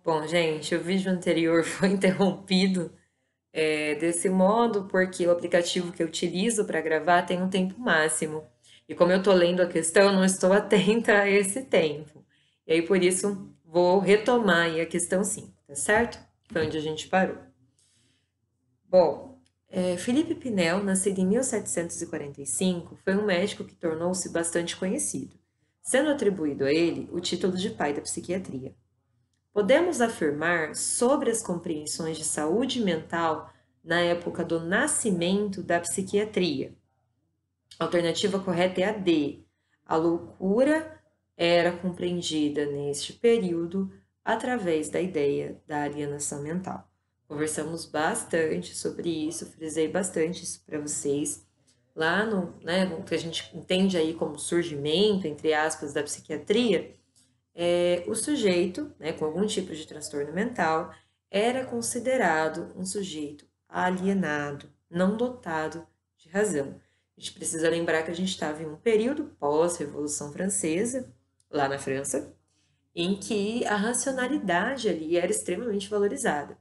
Bom, gente, o vídeo anterior foi interrompido desse modo porque o aplicativo que eu utilizo para gravar tem um tempo máximo. E como eu estou lendo a questão, eu não estou atenta a esse tempo. E aí, por isso, vou retomar aí a questão 5, tá certo? Foi onde a gente parou. Bom, Felipe Pinel, nascido em 1745, foi um médico que tornou-se bastante conhecido, sendo atribuído a ele o título de pai da psiquiatria. Podemos afirmar sobre as compreensões de saúde mental na época do nascimento da psiquiatria. A alternativa correta é a D. A loucura era compreendida neste período através da ideia da alienação mental. Conversamos bastante sobre isso, frisei bastante isso para vocês. Lá no que a gente entende aí como surgimento, entre aspas, da psiquiatria, o sujeito, né, com algum tipo de transtorno mental, era considerado um sujeito alienado, não dotado de razão. A gente precisa lembrar que a gente estava em um período pós-Revolução Francesa, lá na França, em que a racionalidade ali era extremamente valorizada.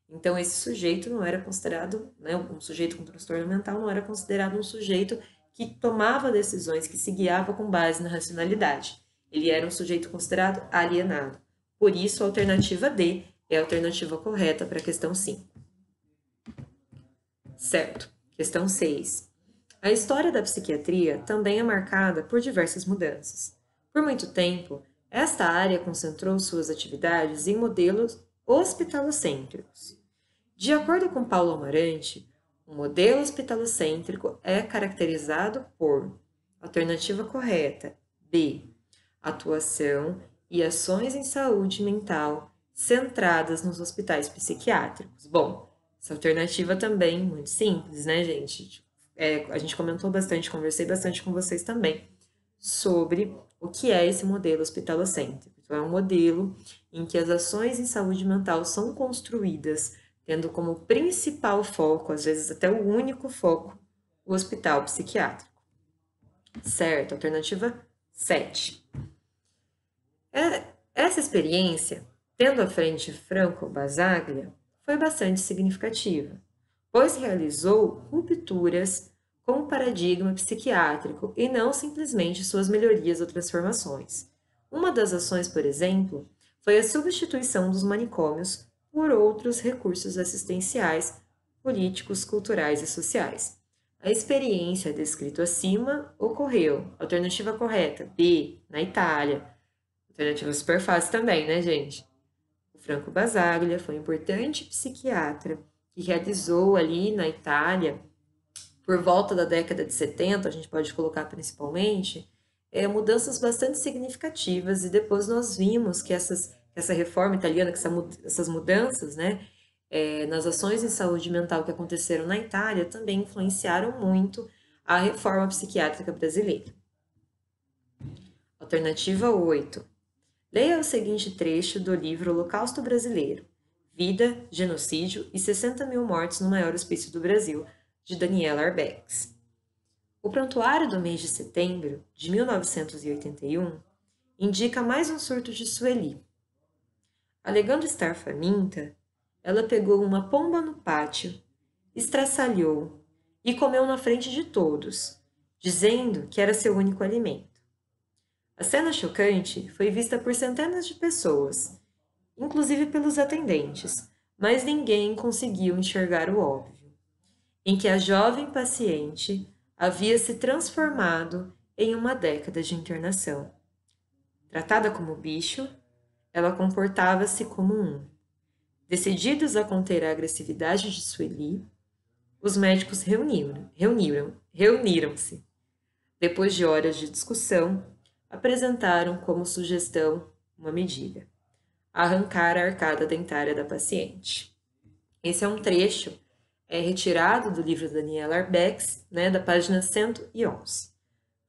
Então, esse sujeito não era considerado, né, um sujeito com transtorno mental não era considerado um sujeito que tomava decisões, que se guiava com base na racionalidade. Ele era um sujeito considerado alienado. Por isso, a alternativa D é a alternativa correta para a questão 5. Certo. Questão 6. A história da psiquiatria também é marcada por diversas mudanças. Por muito tempo, esta área concentrou suas atividades em modelos hospitalocêntricos. De acordo com Paulo Amarante, o modelo hospitalocêntrico é caracterizado por alternativa correta, B, atuação e ações em saúde mental centradas nos hospitais psiquiátricos. Bom, essa alternativa também muito simples, né, gente? A gente comentou bastante, conversei bastante com vocês também sobre o que é esse modelo hospitalocêntrico. Então, é um modelo em que as ações em saúde mental são construídas tendo como principal foco, às vezes até o único foco, o hospital psiquiátrico. Certo, alternativa 7. Essa experiência, tendo à frente Franco Basaglia, foi bastante significativa, pois realizou rupturas com o paradigma psiquiátrico e não simplesmente suas melhorias ou transformações. Uma das ações, por exemplo, foi a substituição dos manicômios por outros recursos assistenciais, políticos, culturais e sociais. A experiência descrita acima ocorreu, alternativa correta, B, na Itália. Alternativa super fácil também, né, gente? O Franco Basaglia foi um importante psiquiatra que realizou ali na Itália, por volta da década de 70, a gente pode colocar principalmente, mudanças bastante significativas, e depois nós vimos que essa reforma italiana, que essas mudanças, né, nas ações em saúde mental que aconteceram na Itália, também influenciaram muito a reforma psiquiátrica brasileira. Alternativa 8. Leia o seguinte trecho do livro Holocausto Brasileiro: Vida, Genocídio e 60 mil mortes no maior hospício do Brasil, de Daniela Arbex. O prontuário do mês de setembro de 1981 indica mais um surto de Sueli. Alegando estar faminta, ela pegou uma pomba no pátio, estraçalhou e comeu na frente de todos, dizendo que era seu único alimento. A cena chocante foi vista por centenas de pessoas, inclusive pelos atendentes, mas ninguém conseguiu enxergar o óbvio, em que a jovem paciente havia se transformado em uma década de internação. Tratada como bicho, ela comportava-se como um. Decididos a conter a agressividade de Sueli, os médicos reuniram-se. Depois de horas de discussão, apresentaram como sugestão uma medida: arrancar a arcada dentária da paciente. Esse é um trecho retirado do livro da Daniela Arbex, né, da página 111.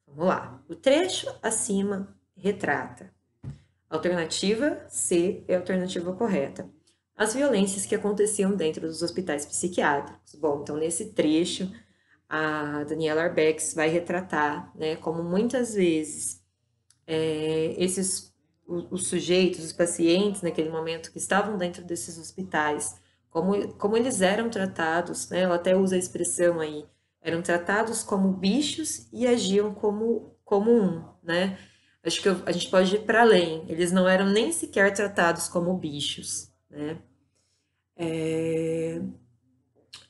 Vamos lá. O trecho acima retrata. Alternativa C é a alternativa correta. As violências que aconteciam dentro dos hospitais psiquiátricos. Bom, então nesse trecho, a Daniela Arbex vai retratar, né, como muitas vezes esses os sujeitos, os pacientes naquele momento que estavam dentro desses hospitais, como eles eram tratados, né? Ela até usa a expressão aí, eram tratados como bichos e agiam como um, né? Acho que a gente pode ir para além. Eles não eram nem sequer tratados como bichos, né?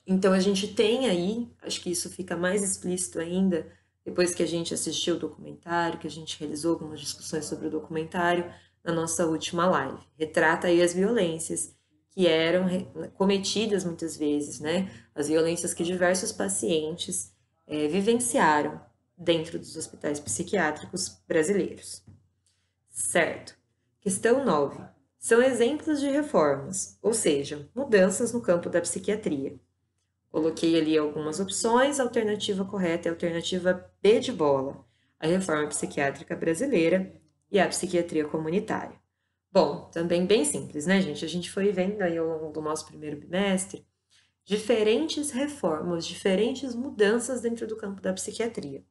Então a gente tem aí, acho que isso fica mais explícito ainda depois que a gente assistiu o documentário, que a gente realizou algumas discussões sobre o documentário na nossa última live. Retrata aí as violências que eram cometidas muitas vezes, né? As violências que diversos pacientes vivenciaram dentro dos hospitais psiquiátricos brasileiros. Certo. Questão 9. São exemplos de reformas, ou seja, mudanças no campo da psiquiatria. Coloquei ali algumas opções, a alternativa correta é a alternativa B de bola, a reforma psiquiátrica brasileira e a psiquiatria comunitária. Bom, também bem simples, né, gente? A gente foi vendo aí ao longo do nosso primeiro bimestre diferentes reformas, diferentes mudanças dentro do campo da psiquiatria.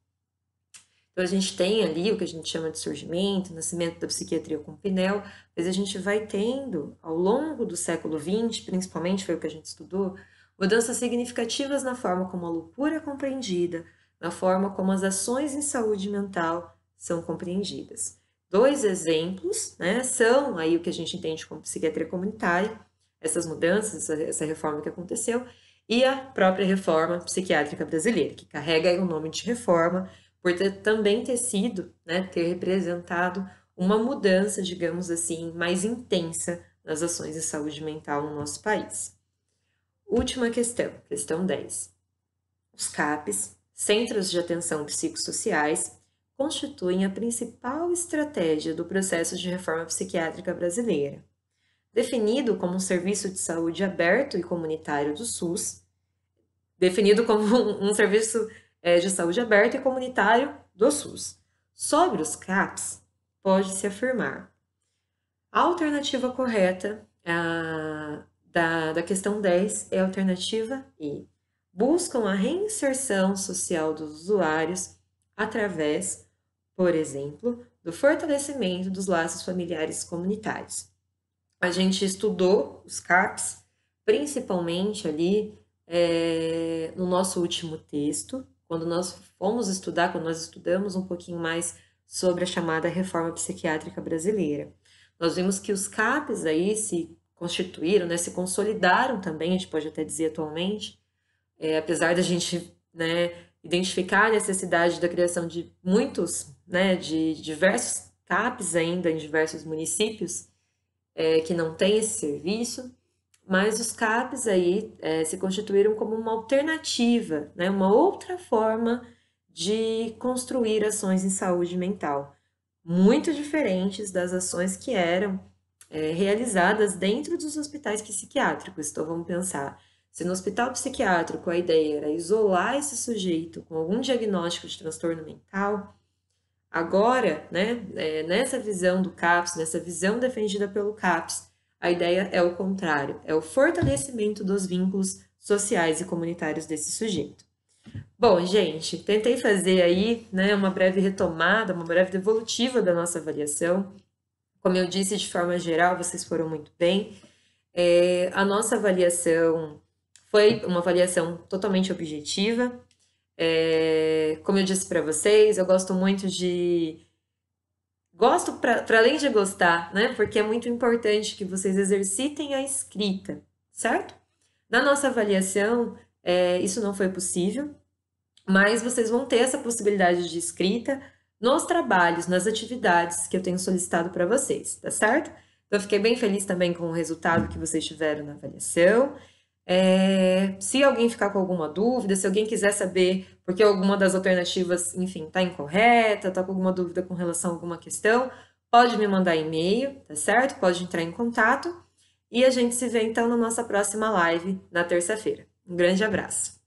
Então, a gente tem ali o que a gente chama de surgimento, nascimento da psiquiatria com Pinel, mas a gente vai tendo, ao longo do século XX, principalmente foi o que a gente estudou, mudanças significativas na forma como a loucura é compreendida, na forma como as ações em saúde mental são compreendidas. Dois exemplos, né, são aí o que a gente entende como psiquiatria comunitária, essas mudanças, essa reforma que aconteceu, e a própria reforma psiquiátrica brasileira, que carrega aí o nome de reforma, por também ter sido, né, ter representado uma mudança, digamos assim, mais intensa nas ações de saúde mental no nosso país. Última questão, questão 10. Os CAPs, Centros de Atenção Psicossociais, constituem a principal estratégia do processo de reforma psiquiátrica brasileira. Definido como um serviço de saúde aberto e comunitário do SUS, definido como um serviço de saúde aberto e comunitário do SUS. Sobre os CAPs, pode-se afirmar a alternativa correta da questão 10 é a alternativa E. Buscam a reinserção social dos usuários através, por exemplo, do fortalecimento dos laços familiares comunitários. A gente estudou os CAPs, principalmente ali no nosso último texto, quando nós fomos estudar, quando nós estudamos um pouquinho mais sobre a chamada reforma psiquiátrica brasileira. Nós vimos que os CAPs aí se constituíram, né, se consolidaram também, a gente pode até dizer atualmente, apesar da gente, né, identificar a necessidade da criação de muitos, né, de diversos CAPs ainda em diversos municípios que não têm esse serviço, mas os CAPs aí se constituíram como uma alternativa, né, uma outra forma de construir ações em saúde mental, muito diferentes das ações que eram realizadas dentro dos hospitais psiquiátricos. Então vamos pensar, se no hospital psiquiátrico a ideia era isolar esse sujeito com algum diagnóstico de transtorno mental, agora, né, nessa visão do CAPS, nessa visão defendida pelo CAPS, a ideia é o contrário, é o fortalecimento dos vínculos sociais e comunitários desse sujeito. Bom, gente, tentei fazer aí, né, uma breve retomada, uma breve devolutiva da nossa avaliação. Como eu disse, de forma geral, vocês foram muito bem. A nossa avaliação foi uma avaliação totalmente objetiva. Como eu disse para vocês, eu gosto muito de... Gosto para além de gostar, né? Porque é muito importante que vocês exercitem a escrita, certo? Na nossa avaliação, isso não foi possível, mas vocês vão ter essa possibilidade de escrita nos trabalhos, nas atividades que eu tenho solicitado para vocês, tá certo? Então, eu fiquei bem feliz também com o resultado que vocês tiveram na avaliação. Se alguém ficar com alguma dúvida, se alguém quiser saber porque alguma das alternativas, enfim, está incorreta, está com alguma dúvida com relação a alguma questão, pode me mandar e-mail, tá certo? Pode entrar em contato e a gente se vê então na nossa próxima live na terça-feira. Um grande abraço!